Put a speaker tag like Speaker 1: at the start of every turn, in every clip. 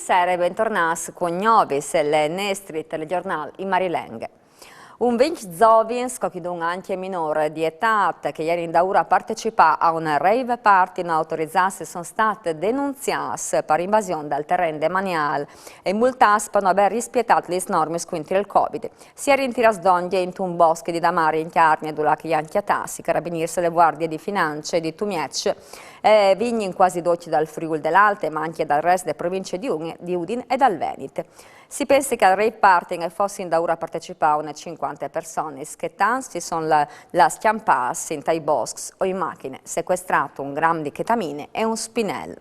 Speaker 1: sera e bentornati con Novis, le Nestri telegiornal in Marilenghe. Un 20 giovani, cochidun anche minore di età, che ieri in Daura partecipa a una rave party non autorizzate, sono state denunziate per invasione del terreno demaniale e multate per non aver rispettato le norme contro il Covid. Si è rintirati d'onde in un bosco di Damari in Chiarnia, dove gli anchiatasi, carabinieri, le guardie di finanza e di Tumiec, vigni in quasi dotti dal Friuli dell'Alte, ma anche dal resto delle province di Udine e dal Veneto. Si pensa che al rave party fosse in Daura partecipavano 50 persone, che tanti sono la schiamparsi in tai boschi o in macchine, sequestrato un grammo di chetamine e un spinello.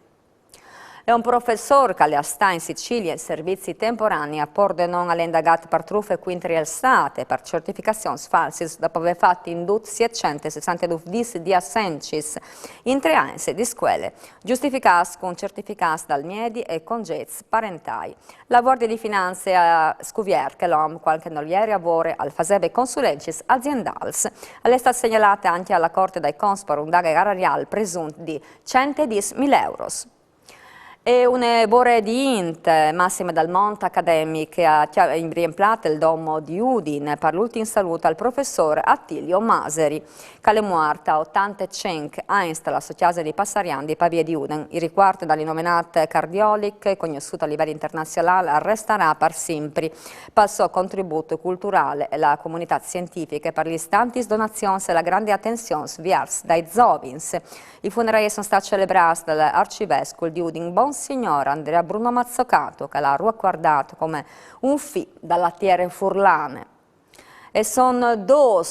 Speaker 1: È un professore che sta in Sicilia in servizi temporanei a Pordenone all'indagato per truffe quintri al State per certificazioni false dopo aver fatto indut 762 dis di assencis in 3 anni di scuole, giustificati con certificati dal Miedi e con gets parentai. La Guardia di Finanze a Scuvier che l'OM qualche ieri lavora al Fasebe Consulencis Aziendals. È stata segnalata anche alla Corte dai Conspor un daga erariale presunto di 110.000 euro. E una bore di int, Massima Dal Monte Academy, che ha riemplato il domo di Udine per l'ultimo saluto al professore Attilio Maseri, che è morta a 85 anni all'Associazione di Passarian di Pavia di Udine. Il riguardo dall'inominata cardiolic, conosciuto a livello internazionale, resterà per sempre per il suo contributo culturale e la comunità scientifica per gli stanti donazioni e la grande attenzione verso dai Zovins. I funerali sono stati celebrati dall'arcivescovo di Udine, Monsignor Andrea Bruno Mazzocato, che l'ha riguardato come un figlio dalla terra furlane. E sono 2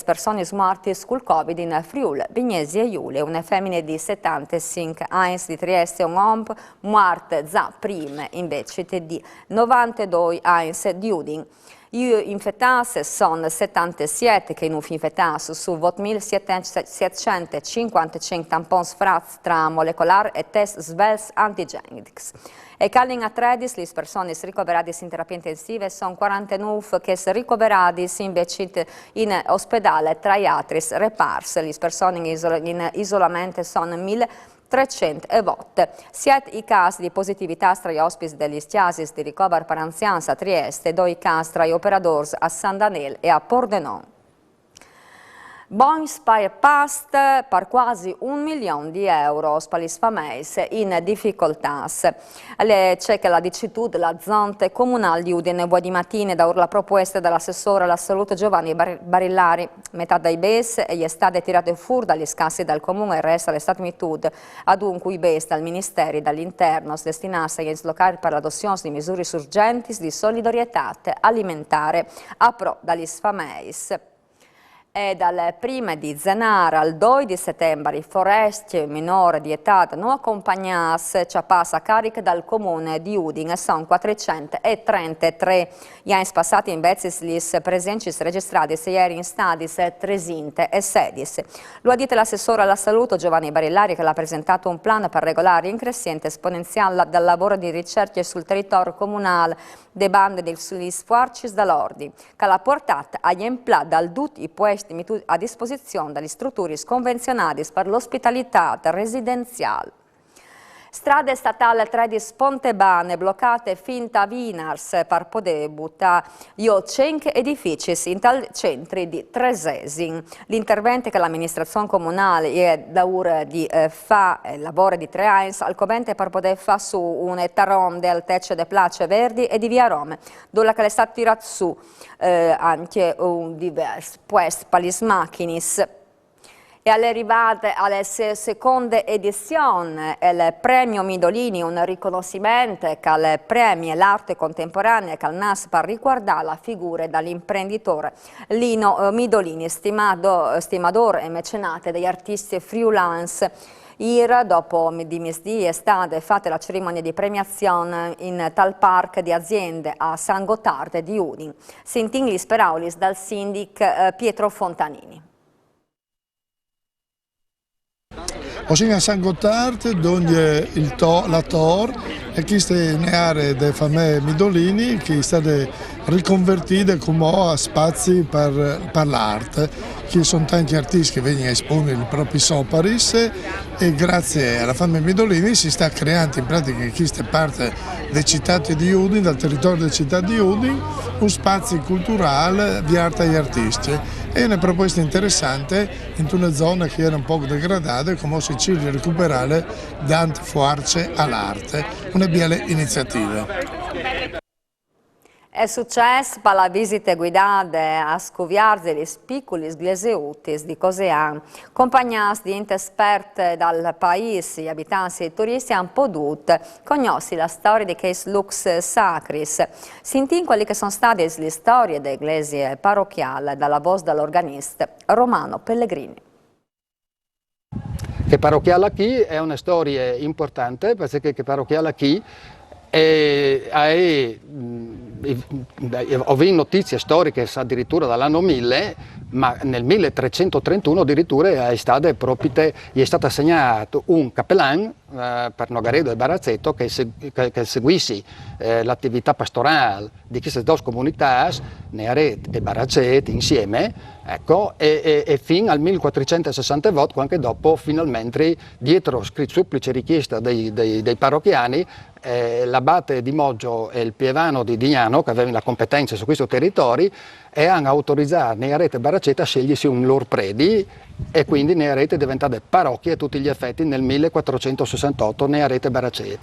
Speaker 1: persone morte sul Covid in Friuli, Vignesi e Giulia, una femmina di 75 anni di Trieste e un uomo morto già prima invece di 92 anni di Udine. Gli infettati sono 77 che non infettati su 8.755 tamponi fratti tra molecolari e test svelti antigenici. E calling a 13 le persone ricoverate in terapia intensiva sono 49 che sono ricoverate invece in ospedale tra gli altri reparsi. Le persone in isolamento sono 1.308. Siete i casi di positività tra gli ospiti degli stiasis di ricovero per anziani a Trieste e 2 casi tra gli operatori a San Daniele e a Pordenone. Bon Spire Past per quasi 1 milione di euro per le famiglie in difficoltà. C'è che la dicitura della zona comunale di Udine di mattina da la proposta dell'assessore alla salute Giovanni Barillari. Metà dei BES è stata tirata fuori dagli scassi del comune e resta alle statmitude. Adunque i BES dal Ministero dell'Interno destinati a slocare per l'adozione di misure urgenti di solidarietà alimentare a pro dagli famiglie. E dal 1 di Zenara al 2 di settembre i foresti minori di età non accompagnati ci passa a carico dal comune di Udine sono 433. Gli anni passati invece gli presenci registrati ieri in stadis 316. Lo ha detto l'assessore alla salute Giovanni Barillari che l'ha presentato un plan per regolare in crescente esponenziale dal lavoro di ricerca sul territorio comunale dei bande degli sforzi dall'ordine che l'ha portata agli empla dal tutti i puesti a disposizione dalle strutture convenzionate per l'ospitalità residenziale. Strade statali 3 di Spontebane bloccate fin a Vinars per poter buttare 5 edifici in tal centri di Tresesin. L'intervento che l'amministrazione comunale è da ora di lavoro di 3 anni al covente per poter fare su un taron del Tecce de Place Verdi e di Via Rome, dove è stato tirato su anche un diverso puesto per le macchine. E all'arrivata alla seconda edizione il premio Midolini, un riconoscimento che al premio l'arte contemporanea che al NAS per riguardare la figura dell'imprenditore Lino Midolini, stimatore e mecenate degli artisti freelance. Ieri, dopo di misdì, è stata fatta la cerimonia di premiazione in tal park di aziende a San Gottardo di Udine. Sentiamo gli speraulis dal sindaco Pietro Fontanini.
Speaker 2: Ossia a San Gottardo, dove la Tor, e queste aree delle famiglie Midolini, che stanno riconvertite come spazi per l'arte. Ci sono tanti artisti che vengono a esponere i propri soparis e grazie alla famiglia Midolini si sta creando in pratica questa parte delle città di Udine, dal territorio della città di Udine, un spazio culturale di arte agli artisti. È una proposta interessante in una zona che era un po' degradata, come Sicilia recuperare dante forze all'arte, una bella iniziativa.
Speaker 1: È successo per la visita guidata a scoviarsi gli piccoli sgleseutis di Cosean. Accompagnati di esperti dal paese, gli abitanti e turisti hanno potuto conoscere la storia di questi lux sacris. Sentì quali che sono state le storie dell'eglise parrocchiale dalla voce dell'organista Romano Pellegrini.
Speaker 3: Che parrocchiale qui è una storia importante perché che parrocchiale qui ho visto notizie storiche addirittura dall'anno 1000, ma nel 1331 addirittura è stato assegnato un cappellan per Nogaredo e Barazzetto che seguisse l'attività pastorale di queste due comunità, Nearet e Barazzet insieme, ecco, e fino al 1468, anche dopo, finalmente, dietro supplice richiesta dei parrocchiani, l'abate di Moggio e il pievano di Dignano, che avevano la competenza su questo territorio, e hanno autorizzato Nearet e Barazzet a scegliersi un loro predi, e quindi Nearet è diventata parrocchia a tutti gli effetti nel 1468, Nearet e Barazzet.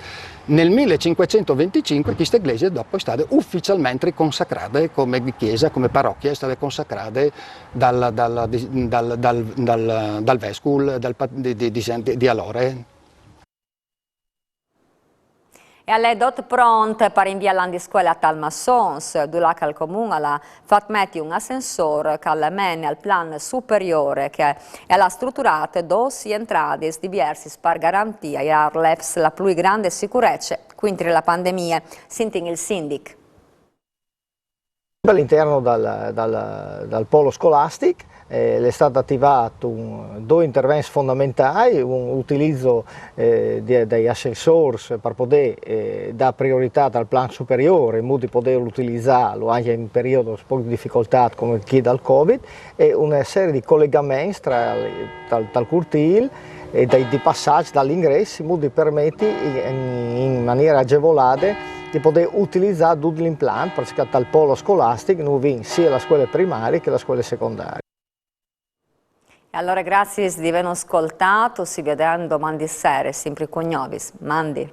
Speaker 3: Nel 1525 questa iglesia dopo è stata ufficialmente consacrata come chiesa, come parrocchia, è stata consacrata dal vescovo di Alore.
Speaker 1: E alle dot pronte per inviare la scuola a Talmassons, dove il comune ha fatto un ascensore che mene al plan superiore che ha strutturato 2 entrate diverse per garantire all'EFS la più grande sicurezza contro la pandemia. Senti il sindaco.
Speaker 4: All'interno dal polo scolastico è stato attivato 2 interventi fondamentali, un utilizzo degli ascensori per poter dare priorità al plan superiore, in modo di poter utilizzarlo anche in un periodo un po' di difficoltà come chi dal Covid, e una serie di collegamenti tra il cortile e di passaggi dall'ingresso, in modo di permettere in maniera agevolata di poter utilizzare tutto l'impianto, perché dal polo scolastico non viene sia la scuola primaria che la scuola secondaria.
Speaker 1: E allora grazie di aver ascoltato, si vedendo domani sera, sempre con noi. Mandi.